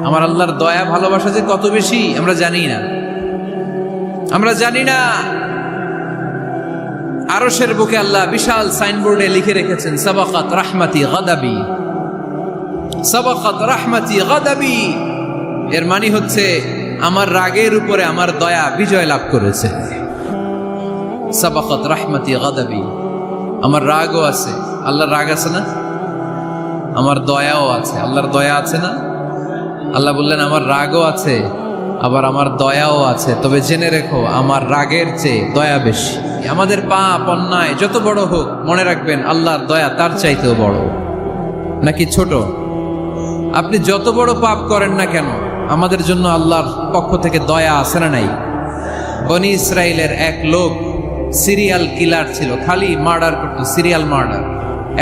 আমার আল্লাহর দয়া ভালোবাসা যে কত বেশি আমরা জানি না, আমরা জানি না। আরশের বুকে আল্লাহ বিশাল সাইনবোর্ডে লিখে রেখেছেন সাবাকাত রাহমাতি গাদাবি, সাবাকাত রাহমাতি গাদাবি। এর মানে হচ্ছে আমার রাগের উপরে আমার দয়া বিজয় লাভ করেছে। সাবাকাত রাহমাতি গাদাবি, আমার রাগও আছে, আল্লাহর রাগ আছে না, আমার দয়াও আছে, আল্লাহর দয়া আছে না। আল্লাহ বললেন আমার রাগও আছে আবার আমার দয়াও আছে, তবে জেনে রেখো আমার রাগের চেয়ে দয়া বেশি। আমাদের পাপ অন্যায় যত বড় হোক মনে রাখবেন আল্লাহর দয়া তার চাইতেও বড়, নাকি ছোট? আপনি যত বড় পাপ করেন না কেন আমাদের জন্য আল্লাহর পক্ষ থেকে দয়া আছে না নাই? বনি ইসরাইলের এক লোক সিরিয়াল কিলার ছিল, খালি মার্ডার করতো, সিরিয়াল মার্ডার,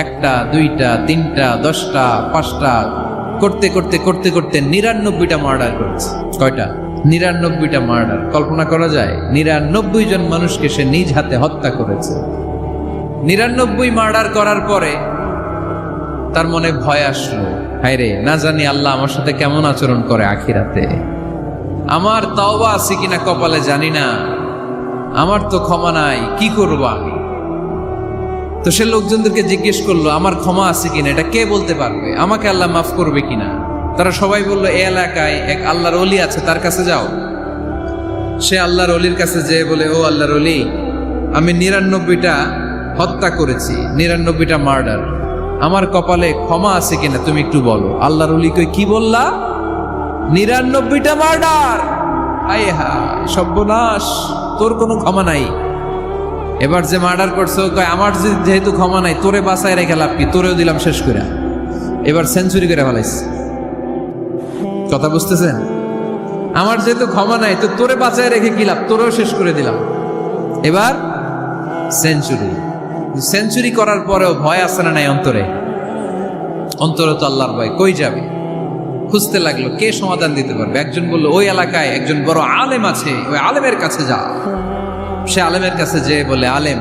একটা দুইটা তিনটা 10টা 5টা করতে করতে করতে করতে 99টা মার্ডার করেছে। কয়টা? 99টা মার্ডার। কল্পনা করা যায়? 99 জন মানুষকে সে নিজ হাতে হত্যা করেছে। 99 মার্ডার করার পরে তার মনে ভয় আসলো, হায় রে, না জানি আল্লাহ আমার সাথে কেমন আচরণ করে আখিরাতে, আমার তাওবা আছে কিনা কপালে জানি না, আমার তো ক্ষমা নাই, কি করব আমি? তো সে লোকজনদেরকে জিজ্ঞেস করলো আমার ক্ষমা আছে কিনা, এটা কে বলতে পারবে, আমাকে আল্লাহ মাফ করবে কিনা? তারা সবাই বললো এই এলাকায় এক আল্লাহর ওলি আছে, তার কাছে যাও। সে আল্লাহর ওলির কাছে যেয়ে বলে, ও আল্লাহর ওলি, আমি 99টা হত্যা করেছি, 99টা মার্ডার, আমার কপালে ক্ষমা আছে কিনা তুমি একটু বলো। আল্লাহর ওলি কই, কি বললা? 99টা মার্ডার? আয় হায় সর্বনাশ, তোর কোনো ক্ষমা নাই। এবার যে মার্ডার করছো কয় আমার যেহেতু ক্ষমা নাই, তোরে বাঁচায় রেখে লাভ কি, তোরেও দিলাম শেষ করে। এবার সেঞ্চুরি করে ফেলাইছে। কথা বুঝতেছেন? আমার যেহেতু ক্ষমা নাই তো তোরে বাঁচায় রেখে কি লাভ, তোরেও শেষ করে দিলাম। এবার সেঞ্চুরি। সেঞ্চুরি করার পরেও ভয় আসে না নাই অন্তরে? অন্তরে তো আল্লাহর ভয়, কই যাবে? খুঁজতে লাগলো কে সমাধান দিতে পারবে। একজন বললো ওই এলাকায় একজন বড় আলেম আছে, ওই আলেমের কাছে যা। সে আলেমের কাছে যেয়ে বলে, আলেম,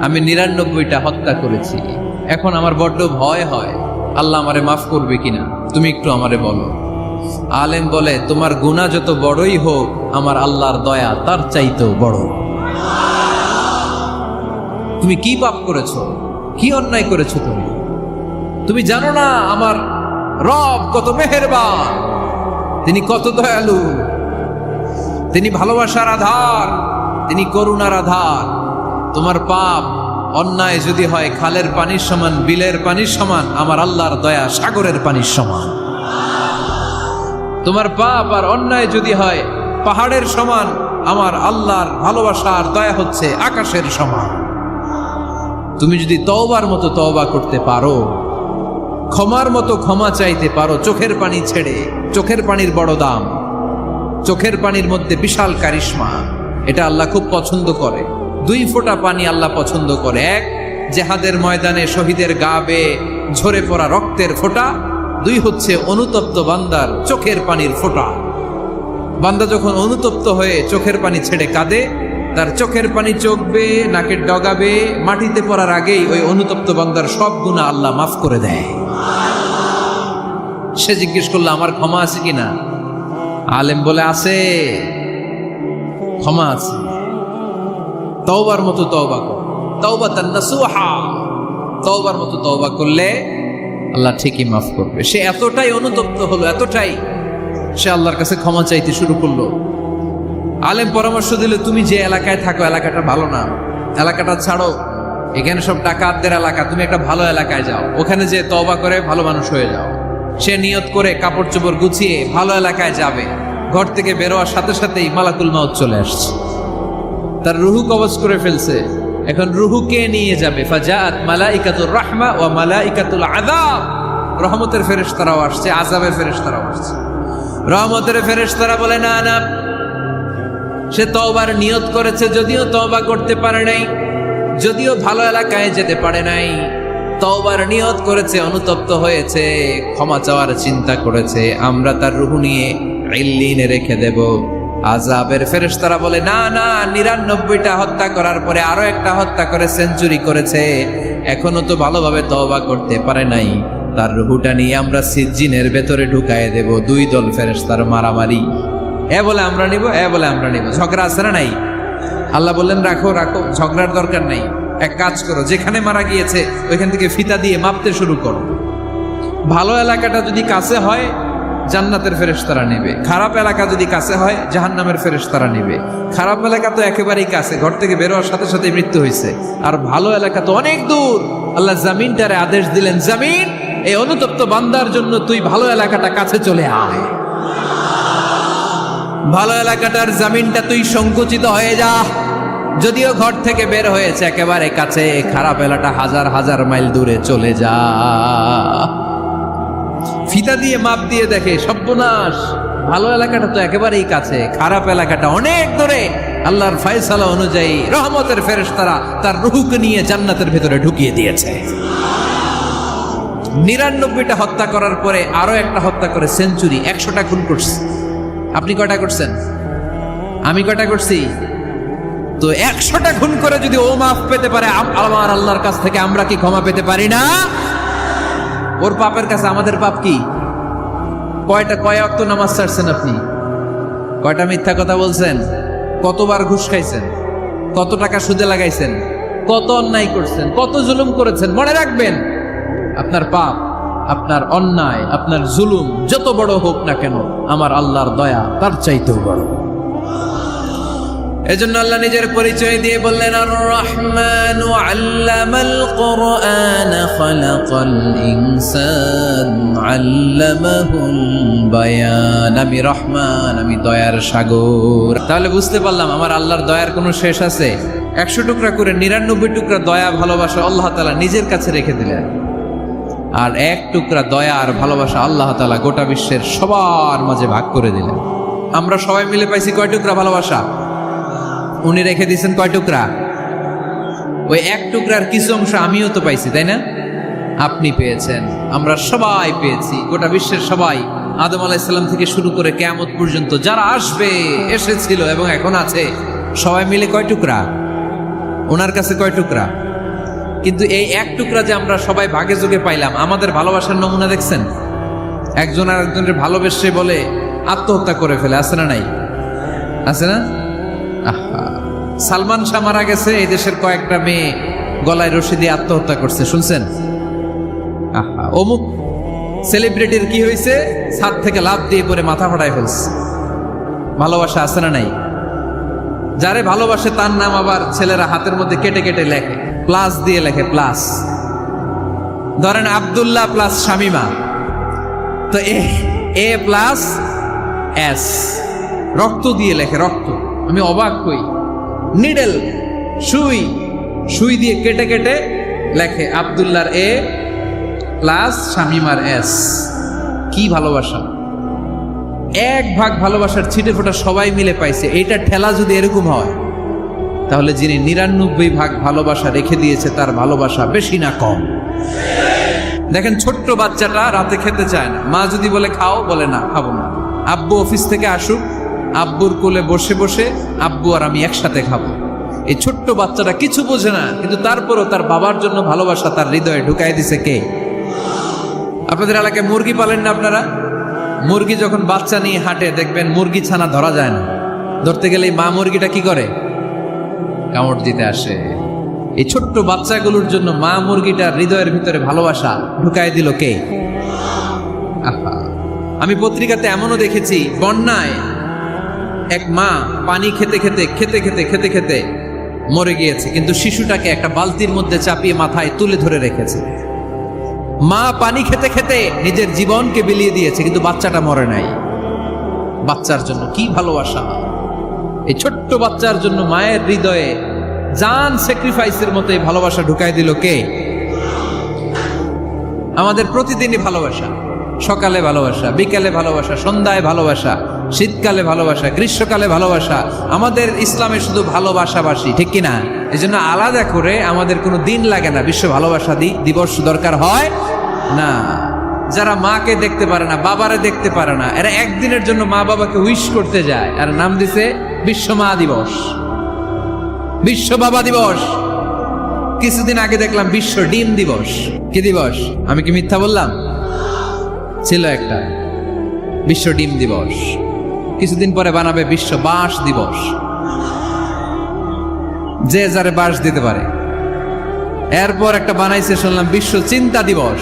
আমি 99টা হত্যা করেছি, এখন আমার বড্ড ভয় হয়, আল্লাহ আমারে মাফ করবে কিনা, তুমি একটু আমারে বলো। আলেম বলে, তোমার গুনাহ যত বড়ই হোক আমার আল্লাহর দয়া তার চাইতেও বড়। তুমি কি পাপ করেছো, কি অন্যায় করেছো তুমি? তুমি জানো না আমার রব কত মেহেরবান, তিনি কত দয়ালু, তিনি ভালোবাসার আধার, তিনি করুণার আধার। তোমার পাপ অন্যায় যদি হয় খালের পানির সমান, বিলের পানির সমান, আমার আল্লাহর দয়া সাগরের পানির সমান। তোমার পাপ আর অন্যায় যদি হয় পাহাড়ের সমান, আমার আল্লাহর ভালোবাসার দয়া হচ্ছে আকাশের সমান। তুমি যদি তওবার মতো তওবা করতে পারো, ক্ষমার মতো ক্ষমা চাইতে পারো, চোখের পানি ছেড়ে, চোখের পানির বড় দাম, চোখের পানির মধ্যে বিশাল কারিশমা, এটা আল্লাহ খুব পছন্দ করে। 2 ফোঁটা পানি আল্লাহ পছন্দ করে। এক, জেহাদের ময়দানে শহীদের গা বেয়ে ঝরে পড়া রক্তের ফোঁটা। 2 হচ্ছে অনুতপ্ত বান্দার চোখের পানির ফোঁটা। বান্দা যখন অনুতপ্ত হয়ে চোখের পানি ছেড়ে কাঁদে, তার চোখের পানি চোখ বেয়ে নাকের ডগা বেয়ে মাটিতে পড়ার আগেই ওই অনুতপ্ত বান্দার সব গুনাহ আল্লাহ মাফ করে দেয়। সে জিজ্ঞেস করলো আমার ক্ষমা আছে কিনা? আলেম বলে আছে, ক্ষমা আছে। তওবার মতো তওবা কর, তাওবাতান নাসুহা, তওবার মতো তওবা করলে আল্লাহ ঠিকই মাফ করবে। সে এতটাই অনুতপ্ত হলো, এতটাই, সে আল্লাহর কাছে ক্ষমা চাইতে শুরু করলো। আলেম পরামর্শ দিল, তুমি যে এলাকায় থাকো এলাকাটা ভালো না, এলাকাটা ছাড়ো, এখানে সব ডাকাতদের এলাকা, তুমি একটা ভালো এলাকায় যাও, ওখানে যে তওবা করে ভালো মানুষ হয়ে যাও। সে নিয়ত করে কাপড় চোপড় গুছিয়ে ভালো এলাকায় যাবে। ঘর থেকে বেরোয়ার সাথে সাথেই মালাকুল মাউত চলে আসছে, তার রুহু কবজ করে ফেলছে। এখন রুহু কে নিয়ে যাবে? ফাজাআত মালাইকাতুর রাহমা ওয়া মালাইকাতুল আযাব। রহমতের ফেরেশতারাও আসছে, আযাবের ফেরেশতারাও আসছে। রহমতের ফেরেশতারা বলে না না, সে তওবার নিয়ত করেছে, যদিও তওবা করতে পারে নাই, যদিও ভালো এলাকায় যেতে পারে নাই, তওবার নিয়ত করেছে, অনুতপ্ত হয়েছে, ক্ষমা চাওয়ার চিন্তা করেছে, আমরা তার রুহু নিয়ে ইল্লিনে রেখে দেব। আযাবের ফেরেশতারা বলে না না, 99টা হত্যা করার পরে আরো একটা হত্যা করে সেঞ্চুরি করেছে, এখনো তো ভালোভাবে তওবা করতে পারে নাই, তার রুহুটা নিয়ে আমরা সিজ্জিনের ভেতরে ঢুকায় দেব। দুই দল ফেরেশতার মারামারি, এ বলে আমরা নিব, এ বলে আমরা নিব। ঝগড়া আছে না নাই? আল্লাহ বললেন রাখো রাখো, ঝগড়ার দরকার নাই। এক কাজ করো, যেখানে মারা গিয়েছে ওইখান থেকে ফিতা দিয়ে মাপতে শুরু করো। ভালো এলাকাটা যদি কাছে হয় জান্নাতের ফেরেশতারা নেবে, খারাপ এলাকা যদি কাছে হয় জাহান্নামের ফেরেশতারা নেবে। খারাপ এলাকা তো একেবারেই কাছে, ঘর থেকে বের হওয়ার সাথে সাথে মৃত্যু হয়েছে। আর ভালো এলাকা তো অনেক দূর। আল্লাহ জামিনটারে আদেশ দিলেন, জামিন এই অনুতপ্ত বান্দার জন্য তুই ভালো এলাকাটা কাছে চলে আয়। ভালো এলাকাটার জামিনটা তুই সংকুচিত হয়ে যা। যদিও ঘর থেকে বের হয়েছে একেবারে কাছে, খারাপ এলাকা হাজার হাজার মাইল দূরে চলে যা। ফিতা দিয়ে মাপ দিয়ে দেখে সর্বনাশ, ভালো এলাকাটা তো একেবারেই কাছে, খারাপ এলাকাটা অনেক দূরে। আল্লাহর ফয়সালা অনুযায়ী রহমতের ফেরেশতারা তার রূহকে নিয়ে জান্নাতের ভিতরে ঢুকিয়ে দিয়েছে। 99টা হত্যা করার পরে আরো একটা হত্যা করে সেঞ্চুরি, 100টা খুন করছে। আপনি কয়টা করছেন? আমি কয়টা করছি? তো 100টা খুন করে যদি ও মাফ পেতে পারে আমার আল্লাহর কাছ থেকে, আমরা কি ক্ষমা পেতে পারি না? ওর পাপের কাছে আমাদের পাপ কি? কয় ওয়াক্ত নামাজ ছাড়ছেন আপনি? কয়টা মিথ্যা কথা বলছেন? কতবার ঘুষ খাইছেন? কত টাকা সুদে লাগাইছেন? কত অন্যায় করছেন? কত জুলুম করেছেন? মনে রাখবেন, আপনার পাপ, আপনার অন্যায়, আপনার জুলুম যত বড় হোক না কেন, আমার আল্লাহর দয়া তার চাইতেও বড়। এজন্য আল্লাহ নিজের পরিচয় দিয়ে বললেন, আর রহমানু আল্লামাল কুরআন খালাকাল ইনসান আল্লামাহুল বায়ান। আমি রহমান, আমি দয়ার সাগর। তাহলে বুঝতে পারলাম আমার আল্লাহর দয়ার কোনো শেষ আছে? 100 টুকরা করে 99 টুকরা দয়া ভালোবাসা আল্লাহ তাআলা নিজের কাছে রেখে দিলেন, আর 1 টুকরা দয়া আর ভালোবাসা আল্লাহ তাআলা গোটা বিশ্বের সবার মাঝে ভাগ করে দিলেন। আমরা সবাই মিলে পাইছি কয় টুকরা ভালোবাসা? উনি রেখে দিয়েছেন কয় টুকরা? ওই 1 টুকরার কিছু অংশ আমিও তো পাইছি, তাই না? আপনি পেয়েছেন, আমরা সবাই পেয়েছি, গোটা বিশ্বের সবাই, আদম আলাইহিস সালাম থেকে শুরু করে কিয়ামত পর্যন্ত যারা আসবে, এসেছিল এবং এখন আছে, সবাই মিলে কয় টুকরা? ওনার কাছে কয় টুকরা? কিন্তু এই 1 টুকরা যে আমরা সবাই ভাগে যোগে পাইলাম, আমাদের ভালোবাসার নমুনা দেখছেন? একজন আর একজনের ভালোবেসে বলে আত্মহত্যা করে ফেলে, আছে না নাই? আছে না? সালমান শাহ মারা গেছে, এই দেশের কয়েকটা মেয়ে গলায় রশি দিয়ে আত্মহত্যা করছে, শুনছেন? অমুক সেলিব্রিটির কি হয়েছে, ছাদ থেকে লাফ দিয়ে পরে মাথা ফাটায় ফেলছে। ভালোবাসা আছে না নাই? যারে ভালোবাসে তার নাম আবার ছেলেরা হাতের মধ্যে কেটে কেটে লেখে, প্লাস দিয়ে লেখে, প্লাস। ধরেন আব্দুল্লাহ প্লাস শামিমা, তো এ প্লাস এস, রক্ত দিয়ে লেখে, রক্ত। আমি অবাক হই, নিডেল, সুই দিয়ে কেটে কেটে লেখে আব্দুল্লাহর এ প্লাস শামিমার এস। কি ভালোবাসা! 1 ভাগ ভালোবাসার ছিটে ফোটা সবাই মিলে পাইছে। এইটা ঠেলা যদি এরকম হয়, তাহলে যিনি 99 ভাগ ভালোবাসা রেখে দিয়েছে তার ভালোবাসা বেশি না কম? দেখেন, ছোট্ট বাচ্চাটা রাতে খেতে চায় না, মা যদি বলে খাও, বলে না, খাবো না। আব্বু অফিস থেকে আসুক, আব্বুর কোলে বসে বসে আব্বু আর আমি একসাথে খাবো। এই ছোট্ট বাচ্চাটা কিছু বোঝে না, কিন্তু তারপরও তার বাবার জন্য ভালোবাসা তার হৃদয়ে ঢুকাই দিছে কে? আপনাদের এলাকায় মুরগি পালেন না আপনারা? মুরগি যখন বাচ্চা নিয়ে হাঁটে, দেখবেন মুরগি ছানা ধরা যায় না, ধরতে গেলে মা মুরগিটা কি করে? কামড় দিতে আসে। এই ছোট্ট বাচ্চাগুলোর জন্য মা মুরগিটার হৃদয়ের ভিতরে ভালোবাসা ঢুকাই দিল কে? আহা, আমি পত্রিকাতে এমনও দেখেছি, বন্যায় এক মা পানি খেতে খেতে মরে গিয়েছে, কিন্তু শিশুটাকে একটা বালতির মধ্যে চাপিয়ে মাথায় তুলে ধরে রেখেছে। মা পানি খেতে খেতে নিজের জীবনকে বিলিয়ে দিয়েছে, কিন্তু বাচ্চাটা মরে নাই। বাচ্চার জন্য কি ভালোবাসা! এই ছোট্ট বাচ্চার জন্য মায়ের হৃদয়ে জান স্যাক্রিফাইসের মতো এই ভালোবাসা ঢুকাই দিল কে? আমাদের প্রতিদিনই ভালোবাসা, সকালে ভালোবাসা, বিকালে ভালোবাসা, সন্ধ্যায় ভালোবাসা, শীতকালে ভালোবাসা, গ্রীষ্মকালে ভালোবাসা। আমাদের ইসলামে শুধু ভালোবাসাবাসী, ঠিক কিনা? এই জন্য আলাদা করে আমাদের কোনো দিন লাগে না, বিশ্ব ভালোবাসা দিবস দরকার হয় না। যারা মাকে দেখতে পারে না, বাবারে দেখতে পারে না, এরা একদিনের জন্য মা বাবাকে উইশ করতে যায়, আর নাম দিছে বিশ্ব মা দিবস, বিশ্ব বাবা দিবস। কিছুদিন আগে দেখলাম বিশ্ব ডিম দিবস। কি দিবস? আমি কি মিথ্যা বললাম? ছিল একটা বিশ্ব ডিম দিবস। কিছুদিন পরে বানাবে বিশ্ব বাঁশ দিবস, যে যারে বাঁশ দিতে পারে। এরপর একটা বানাইছে শুনলাম বিশ্ব চিন্তা দিবস।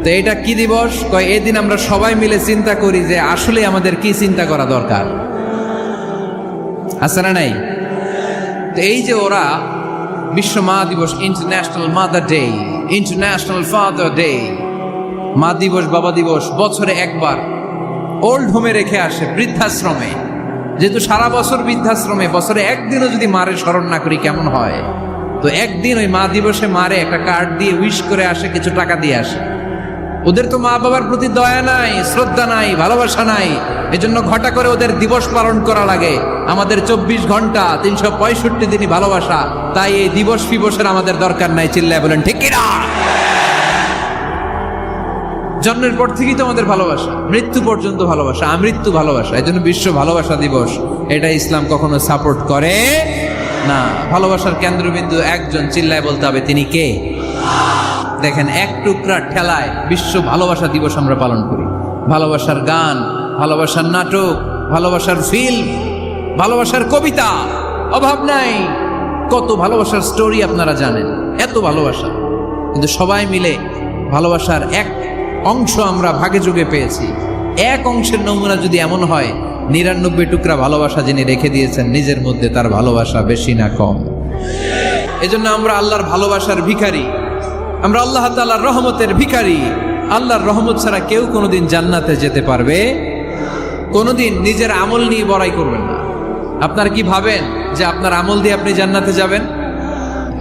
তো এটা কি দিবস? কয় এই দিন আমরা সবাই মিলে চিন্তা করি যে আসলে আমাদের কি চিন্তা করা দরকার, আছে না নাই? তো এই যে ওরা বিশ্ব মা দিবস, international mother day, international father day, মা দিবস বাবা দিবস বছরে একবার ওল্ড হোমে রেখে আসে, বৃদ্ধাশ্রমে। যেহেতু সারা বছর বৃদ্ধাশ্রমে, বছরে একদিনও যদি মারে স্মরণ না করি কেমন হয়? তো একদিন ওই মা দিবসে মারে একটা কার্ড দিয়ে উইশ করে আসে, কিছু টাকা দিয়ে আসে। ওদের তো মা বাবার প্রতি দয়া নাই, শ্রদ্ধা নাই, ভালোবাসা নাই, এজন্য ঘটা করে ওদের দিবস পালন করা লাগে। আমাদের 24 ঘন্টা 365 দিনই ভালোবাসা, তাই এই দিবস ফিবসের আমাদের দরকার নাই। চিল্লায় বলেন ঠিক কিনা? জন্মের পর থেকেই তো আমাদের ভালোবাসা, মৃত্যু পর্যন্ত ভালোবাসা, আমৃত্যু ভালোবাসা। এই জন্য বিশ্ব ভালোবাসা দিবস, এটা ইসলাম কখনো সাপোর্ট করে না। ভালোবাসার কেন্দ্রবিন্দু একজন, চিল্লায় বলতে হবে তিনি কে? দেখেন, এক টুকরা ঠেলায় বিশ্ব ভালোবাসা দিবস আমরা পালন করি। ভালোবাসার গান, ভালোবাসার নাটক, ভালোবাসার ফিল্ম, ভালোবাসার কবিতা, অভাব নাই। কত ভালোবাসার স্টোরি আপনারা জানেন, এত ভালোবাসা। কিন্তু সবাই মিলে ভালোবাসার এক অংশ আমরা ভাগে যোগে পেয়েছি। এক অংশের নমুনা যদি এমন হয়, 99 টুকরা ভালোবাসা যিনি রেখে দিয়েছেন নিজের মধ্যে, তার ভালোবাসা বেশি না কম? এজন্য আমরা আল্লাহর ভালোবাসার ভিখারি, আমরা আল্লাহ তাআলার রহমতের ভিখারি। আল্লাহর রহমত ছাড়া কেউ কোনোদিন জান্নাতে যেতে পারবে? কোনোদিন নিজের আমল নিয়ে বড়াই করবেন না। আপনারা কি ভাবেন যে আপনার আমল দিয়ে আপনি জান্নাতে যাবেন?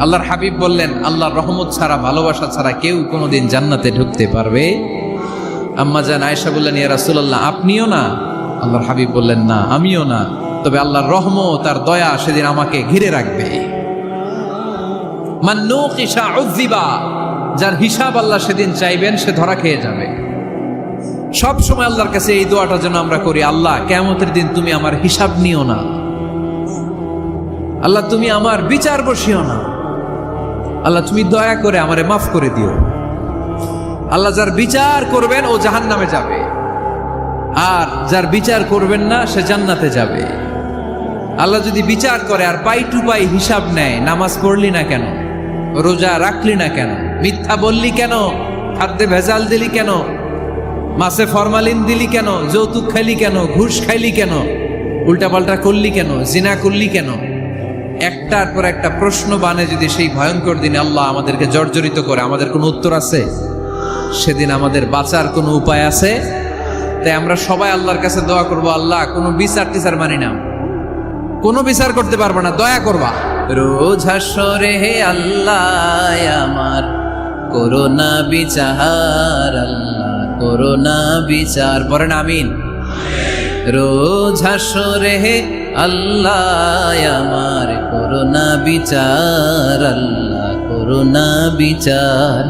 আল্লাহর হাবিব বললেন, আল্লাহর রহমত ছাড়া, ভালোবাসা ছাড়া কেউ কোনোদিন জান্নাতে ঢুকতে পারবে? আম্মা জান আয়েশা বললেন, ইয়া রাসূলুল্লাহ আপনিও না? আল্লাহর হাবিব বললেন, না আমিও না, তবে আল্লাহর রহমত আর দয়া সেদিন আমাকে ঘিরে রাখবে। মান নুকিশা উযিবা, যার হিসাব আল্লাহ সেদিন চাইবেন সে ধরা খেয়ে যাবে। সব সময় আল্লাহর কাছে এই দোয়াটা যেন আমরা করি, আল্লাহ কিয়ামতের দিন তুমি আমার হিসাব নিও না, আল্লাহ তুমি আমার বিচার বসিও না, আল্লাহ তুমি দয়া করে আমারে মাফ করে দিও। আল্লাহ যার বিচার করবেন ও জাহান্নামে যাবে, আর যার বিচার করবেন না সে জান্নাতে যাবে। আল্লাহ যদি বিচার করে আর পাই টু পাই হিসাব নেয়, নামাজ পড়লি না কেন, রোজা রাখলি না কেন, মিথ্যা বললি কেন, খাদ্যে ভেজাল দিলি কেন, মাছে ফরমালিন দিলি কেন, যৌতুক খাইলি কেন, ঘুষ খাইলি কেন, উল্টাপাল্টা করলি কেন, জিনা করলি কেন, একটার পর একটা প্রশ্ন বানে যদি সেই ভয়ঙ্কর দিনে আল্লাহ আমাদেরকে জর্জরিত করে, আমাদের কোনো উত্তর আছে? সেদিন আমাদের বাঁচার কোনো উপায় আছে? তাই আমরা সবাই আল্লাহর কাছে দোয়া করবো, আল্লাহ কোনো বিচার টিচার মানি না, কোনো বিচার করতে পারবো না, দয়া করবা। রোজ হাসরে হে আল্লাহ আমার করোনা বিচার, আল্লাহ করোনা বিচার, পড়েন আমিন। রোজ হাসরে হে আল্লাহ আমার করোনা বিচার, আল্লাহ করোনা বিচার,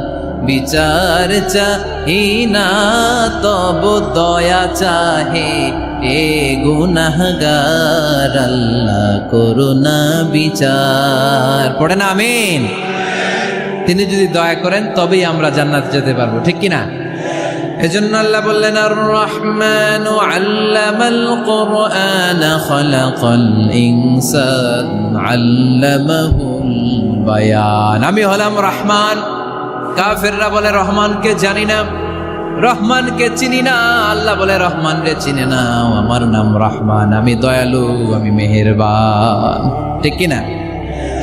বিচার চাহি না তব দয়া চাহে এ গুনাহগার, আল্লাহ করোনা বিচার, পড়েন আমিন। তিনি যদি দয়া করেন তবেই আমরা জান্নাত যেতে পারবো, ঠিক কিনা? এজন্য আল্লাহ বললেন, আর রহমানু আল্লামাল কুরআন খালাকাল ইনসান আল্লামাহুল বায়ান। আমি হলাম রহমান। কাফেররা বলে রহমানকে জানি না, রহমানকে চিনি না। আল্লাহ বলে রহমান রে চিনে না, আমার নাম রহমান, আমি দয়ালু, আমি মেহেরবান, ঠিক কিনা?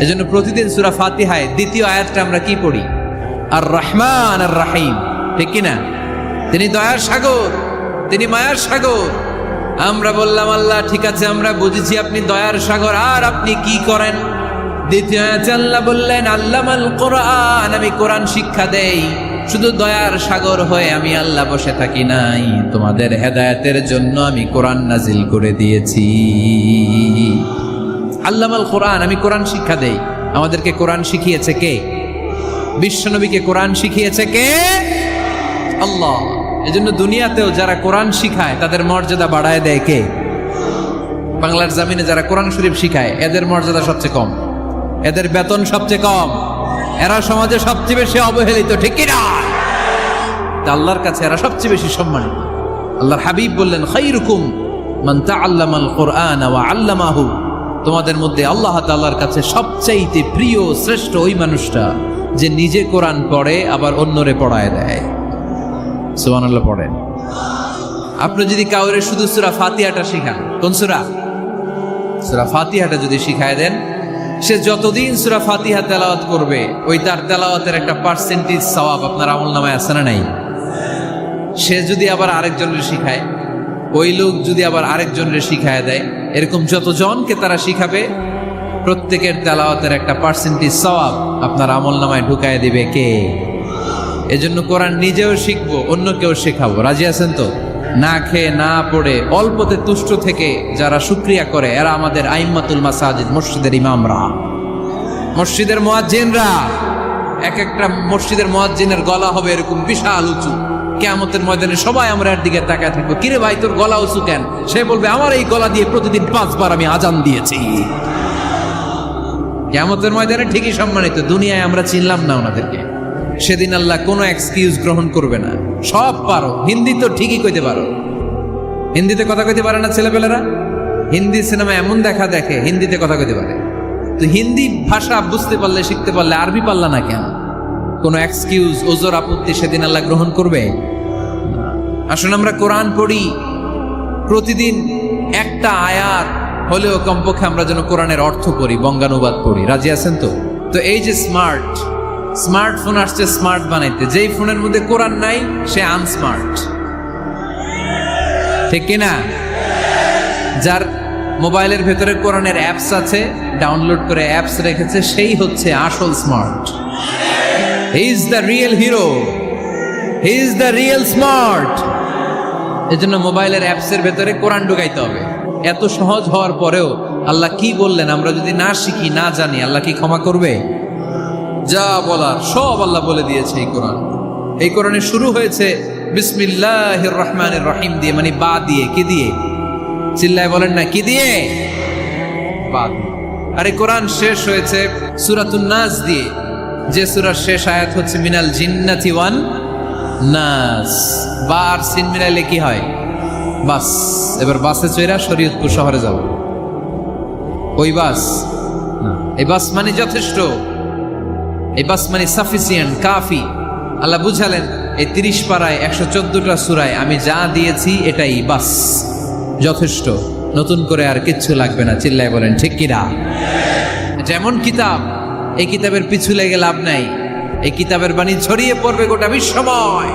এজন্য প্রতিদিন সূরা ফাতিহায় দ্বিতীয় আয়াতটা আমরা কি পড়ি? আর রহমান আর রাহিম, ঠিক কিনা? তিনি দয়ার সাগর, তিনি মায়ার সাগর। আমরা বললাম, আল্লাহ ঠিক আছে আমরা বুঝেছি আপনি দয়ার সাগর, আর আপনি কি করেন? দ্বিতীয় আয়াতে আল্লাহ বললেন, আল্লামাল কোরআন, আমি কোরআন শিক্ষা দেই। শুধু দয়ার সাগর হয়ে আমি আল্লাহ বসে থাকি নাই, তোমাদের হেদায়েতের জন্য আমি কোরআন নাজিল করে দিয়েছি। আল্লামাল কোরআন, আমি কোরআন শিক্ষা দেই। আমাদেরকে কোরআন শিখিয়েছে কে? বিশ্বনবীকে কোরআন শিখিয়েছে কে? আল্লাহ। এজন্য দুনিয়াতেও যারা কোরআন শিখায় তাদের মর্যাদা বাড়ায় দেয় কে? বাংলার জমিনে যারা কোরআন শরীফ শিখায় এদের মর্যাদা সবচেয়ে কম, এদের বেতন সবচেয়ে কম। এরা সমাজে সবচেয়ে বেশি অবহেলিত, ঠিক কি না? আল্লাহর কাছে এরা সবচেয়ে বেশি সম্মানিত। আল্লাহর হাবিব বললেন, খায়রুকুম মান তাআল্লামাল কুরআনা ওয়া আল্লামাহু, তোমাদের মধ্যে আল্লাহ তাআলার কাছে সবচাইতে প্রিয় শ্রেষ্ঠ ওই মানুষটা যে নিজে কোরআন পড়ে আবার অন্যরে পড়ায় দেয়। সুবহানাল্লাহ পড়েন। আপনি যদি কাউরে শুধু সূরা ফাতিহাটা শিখান, কোন সূরা? সূরা ফাতিহাটা যদি শিখায় দেন, সে যতদিন সূরা ফাতিহা তেলাওয়াত করবে ওই তার তেলাওয়াতের একটা পার্সেন্টেজ সওয়াব আপনার আমলনামায় আছে না নাই? সে যদি আবার আরেকজনের শিখায়, ওই লোক যদি আবার আরেকজনের শিখায় দেয়, এরকম যতজনকে তারা শিখাবে প্রত্যেকের তেলাওয়াতের একটা পার্সেন্টেজ সওয়াব আপনার আমলনামায় ঢুকায় দিবে কে? এজন্য কোরআন নিজেও শিখবো, অন্যকেও শেখাবো। রাজি আছেন তো? না খেয়ে না পড়ে অল্পতে তুষ্ট থেকে যারা শুকরিয়া করে এরা আমাদের আইম্মাতুল মাসাজিদ, মসজিদের ইমামরা, মসজিদের মুয়াজ্জিনরা। এক একটা মসজিদের মুয়াজ্জিনের গলা হবে এরকম বিশাল উঁচু। কিয়ামতের ময়দানে সবাই আমরা এর দিকে তাকায় থাকবো, কিরে ভাই তোর গলা উঁচু কেন? সে বলবে, আমার এই গলা দিয়ে প্রতিদিন 5 বার আমি আজান দিয়েছি। কিয়ামতের ময়দানে ঠিকই সম্মানিত, দুনিয়ায় আমরা চিনলাম না ওনাদেরকে। সেদিন আল্লাহ কোনো এক্সকিউজ গ্রহণ করবে না। সব পারো, হিন্দি তো ঠিকই কইতে পারো। হিন্দিতে কথা কইতে পারে না ছেলেপেলেরা? হিন্দি সিনেমা এমন দেখা দেখে হিন্দিতে কথা কইতে পারে। তো হিন্দি ভাষা বুঝতে পারলে, শিখতে পারলে আরবি পারলা না কেন? কোনো এক্সকিউজ, ওজর, আপত্তি সেদিন আল্লাহ গ্রহণ করবে? আসুন আমরা কোরআন পড়ি, প্রতিদিন একটা আয়াত হলেও কমপক্ষে আমরা যেন কোরআনের অর্থ পড়ি, বঙ্গানুবাদ পড়ি। রাজি আছেন তো? তো এই যে স্মার্টফোন আসছে স্মার্ট বানাইতে, যেই ফোনের মধ্যে কোরআন নাই সে আনস্মার্ট, ঠিক কিনা? যার মোবাইলের ভেতরে কোরআনের অ্যাপস আছে, ডাউনলোড করে অ্যাপস রেখেছে, সেই হচ্ছে আসল smart. He is the real hero, he is the real smart. এজন্য মোবাইলের অ্যাপসের ভেতরে কোরআন ঢুকাইতে হবে। এত সহজ হওয়ার পরেও আল্লাহ কি বললেন আমরা যদি না শিখি, না জানি, আল্লাহ কি ক্ষমা করবে? যা বলার সব আল্লাহ বলে দিয়েছে এই কোরআন। এই কোরআনে শুরু হয়েছে বিসমিল্লাহির রহমানির রহিম দিয়ে, মানে বা দিয়ে। কি দিয়ে? চিল্লায় বলেন না, কি দিয়ে? বা দিয়ে। আর এই কোরআন শেষ হয়েছে সূরাতুন নাস দিয়ে, যে সূরার শেষ আয়াত হচ্ছে মিনাল জিন্নাতি ওয়ান নাস। বা আর সিন মিলাইলে কি হয়? বাস। এবার বাসে চড়া শরীয়তপুর শহরে যাব। ওই বাস না, এই বাস মানে যথেষ্ট, এই বাস মানে সাফিসিয়েন্ট, কাফি। আল্লাহ বুঝালেন এই 30 পারায় 114টা সূরায় আমি যা দিয়েছি এটাই বাস, যথেষ্ট, নতুন করে আর কিচ্ছু লাগবে না। চিল্লায় বলেন ঠিক কিনা? যেমন কিতাব, এই কিতাবের পিছু লেগে লাভ নাই। এই কিতাবের বাণী ছড়িয়ে পড়বে গোটা বিশ্বময়।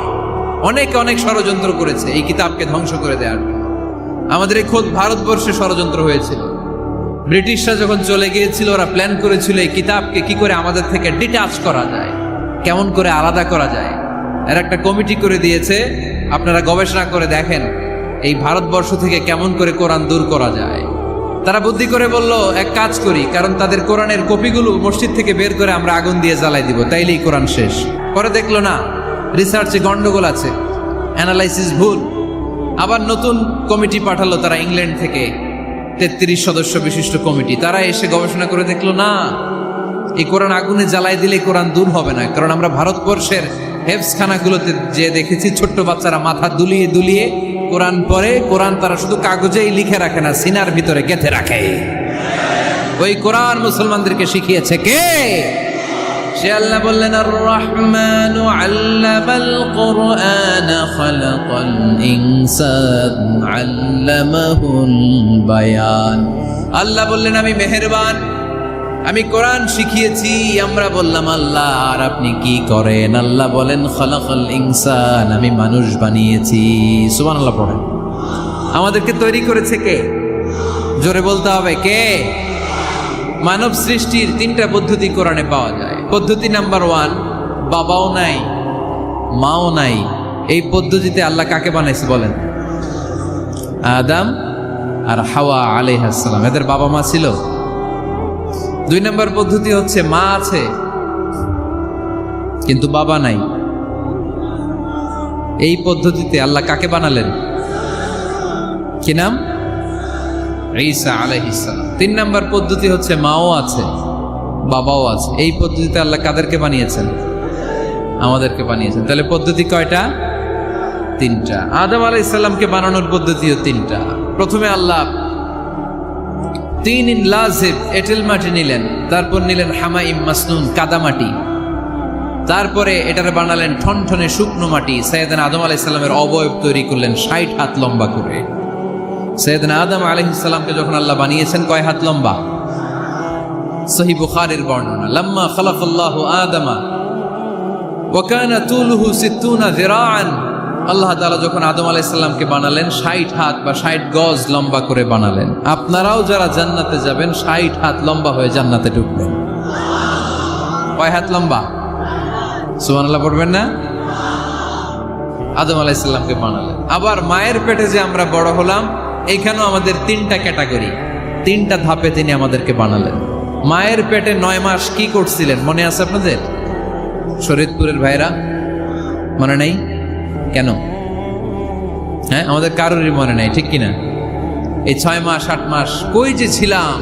অনেকে অনেক ষড়যন্ত্র করেছে এই কিতাবকে ধ্বংস করে দেওয়ার। আমাদের এই খোদ ভারতবর্ষে ষড়যন্ত্র হয়েছিল। ব্রিটিশরা যখন চলে গিয়েছিল, ওরা প্ল্যান করেছিল এই কিতাবকে কি করে আমাদের থেকে ডিটাচ করা যায়, কেমন করে আলাদা করা যায়। এর একটা কমিটি করে দিয়েছে, আপনারা গবেষণা করে দেখেন এই ভারতবর্ষ থেকে কেমন করে কোরআন দূর করা যায়। তারা বুদ্ধি করে বলল, এক কাজ করি, কারণ তাদের কোরআনের কপিগুলো মসজিদ থেকে বের করে আমরা আগুন দিয়ে জ্বালাই দিব, তাইলেই কোরআন শেষ। পরে দেখলো না, রিসার্চে গন্ডগোল আছে, অ্যানালাইসিস ভুল। আবার নতুন কমিটি পাঠালো তারা ইংল্যান্ড থেকে, 33 সদস্য বিশিষ্ট কমিটি। তারা এসে গবেষণা করে দেখলো না, এই কোরআন আগুনে জ্বালাই দিলে কোরআন দূর হবে না। কারণ আমরা ভারতবর্ষের হেফজখানাগুলোতে যে দেখেছি, ছোট্ট বাচ্চারা মাথা দুলিয়ে দুলিয়ে কোরআন পড়ে। কোরআন তারা শুধু কাগজেই লিখে রাখে না, সিনার ভিতরে গেঁথে রাখে। ওই কোরআন মুসলমানদেরকে শিখিয়েছে কে? সে আল্লাহ বললেন, আর রহমানু আল্লামাল কুরআন খালাকাল ইনসান আল্লামাহুল বায়ান। আল্লাহ বললেন আমি মেহেরবান, আমি কোরআন শিখিয়েছি। আমরা বললাম আল্লাহ আর আপনি কি করেন? আল্লাহ বলেন খালাকাল ইনসান, আমি মানুষ বানিয়েছি। সুবহানাল্লাহ পড়েন। আমাদেরকে তৈরি করেছে কে? জোরে বলতে হবে কে? মানব সৃষ্টির 3টা পদ্ধতি কোরআনে পাওয়া যায়। পদ্ধতি নাম্বার 1, বাবাও নাই মাও নাই। এই পদ্ধতিতে আল্লাহ কাকে বানাইছে বলেন? আদম আর হাওয়া আলাইহিস সালাম, এদের বাবা মা ছিল। 2 নম্বর পদ্ধতি হচ্ছে মা আছে কিন্তু বাবা নাই। এই পদ্ধতিতে আল্লাহ কাকে বানালেন? কি নাম? ঈসা আলাইহিস সালাম। 3 নম্বর পদ্ধতি হচ্ছে মাও আছে বাবাও আছে। এই পদ্ধতিতে আল্লাহ কাদেরকে বানিয়েছেন? আমাদেরকে বানিয়েছেন। তাহলে পদ্ধতি কয়টা? তিনটা। আদম আলাইহিস সালামকে বানানোর পদ্ধতিও তিনটা। প্রথমে আল্লাহ তিন লাজিব এঁটেল মাটি নিলেন, তারপর নিলেন হামাইম মাসনুন কাদামাটি, তারপরে এটারে বানালেন ঠনঠনে শুকনো মাটি। সাইয়েদনা আদম আলাইহিস সালামের অবয়ব তৈরি করলেন 60 হাত লম্বা করে। সাইয়েদনা আদম আলাইহিস সালামকে যখন আল্লাহ বানিয়েছেন কয় হাত লম্বা? সহিহ বুখারীর বর্ণনা, লাম্মা খালাকাল্লাহু আদামা ওয়া কানা তুলুহু 60 যিরাআন। আল্লাহ তাআলা যখন আদম আলাইহিস সালামকে বানালেন 60 হাত বা 60 গজ লম্বা করে বানালেন। আপনারাও যারা জান্নাতে যাবেন 60 হাত লম্বা হয়ে জান্নাতে ঢুকবেন। কয় হাত লম্বা? সুবহানাল্লাহ পড়বেন না? আদম আলাইহিস সালামকে বানালেন। আবার মায়ের পেটে যে আমরা বড় হলাম, এইখানেও আমাদের তিনটা ক্যাটাগরি, তিনটা ধাপে তিনি আমাদেরকে বানালেন। মায়ের পেটে 9 মাস কি করছিলেন মনে আছে আপনাদের? শরীয়তপুরের ভাইরা মনে নেই কেন? হ্যাঁ, আমাদের কারোরই মনে নাই, ঠিক কিনা? এই 6 মাস 8 মাস কই যে ছিলাম,